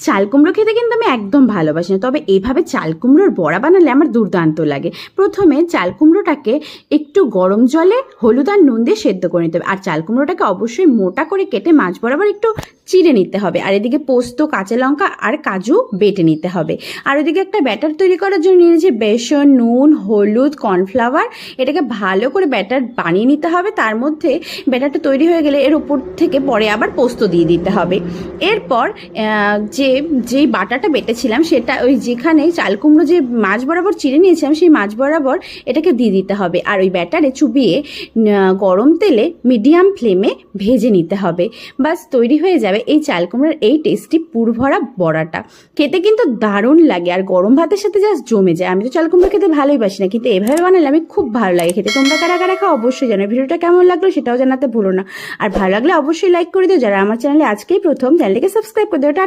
চাল কুমড়ো খেতে কিন্তু আমি একদম ভালোবাসি না, তবে এইভাবে চাল কুমড়োর বড়া বানালে আমার দুর্দান্ত লাগে। প্রথমে চাল কুমড়োটাকে একটু গরম জলে হলুদ আর নুন দিয়ে সেদ্ধ করে নিতে হবে, আর চাল কুমড়োটাকে অবশ্যই মোটা করে কেটে মাছ বরাবর একটু চিড়ে নিতে হবে। আর এদিকে পোস্ত, কাঁচা লঙ্কা আর কাজু বেটে নিতে হবে। আর ওদিকে একটা ব্যাটার তৈরি করার জন্য নিয়ে নিয়েছি বেসন, নুন, হলুদ, কর্নফ্লাওয়ার। এটাকে ভালো করে ব্যাটার বানিয়ে নিতে হবে। তার মধ্যে ব্যাটারটা তৈরি হয়ে গেলে এর উপর থেকে পরে আবার পোস্ত দিয়ে দিতে হবে। এরপর যেই বাটাটা বেটেছিলাম সেটা ওই যেখানে চাল কুমড়ো যে মাছ বরাবর চিড়ে নিয়েছিলাম সেই মাছ বরাবর এটাকে দিয়ে দিতে হবে। আর ওই ব্যাটারে চুবিয়ে গরম তেলে মিডিয়াম ফ্লেমে ভেজে নিতে হবে। বাস তৈরি হয়ে যাবে এই চাল কুমড়োর এই টেস্টি পুরভরা বড়াটা। খেতে কিন্তু দারুণ লাগে আর গরম ভাতের সাথে জাস্ট জমে যায়। আমি তো চাল কুমড়ো খেতে ভালোই বাসি না, কিন্তু এভাবে বানালে আমি খুব ভালো লাগে খেতে। তোমরা কারা কারা খাও অবশ্যই জানো। ভিডিওটা কেমন লাগলো সেটাও জানাতে ভুলো না। আর ভালো লাগলে অবশ্যই লাইক করে দিও। যারা আমার চ্যানেলে আজকেই প্রথম, চ্যানেলটিকে সাবস্ক্রাইব করে দিও। টাটা।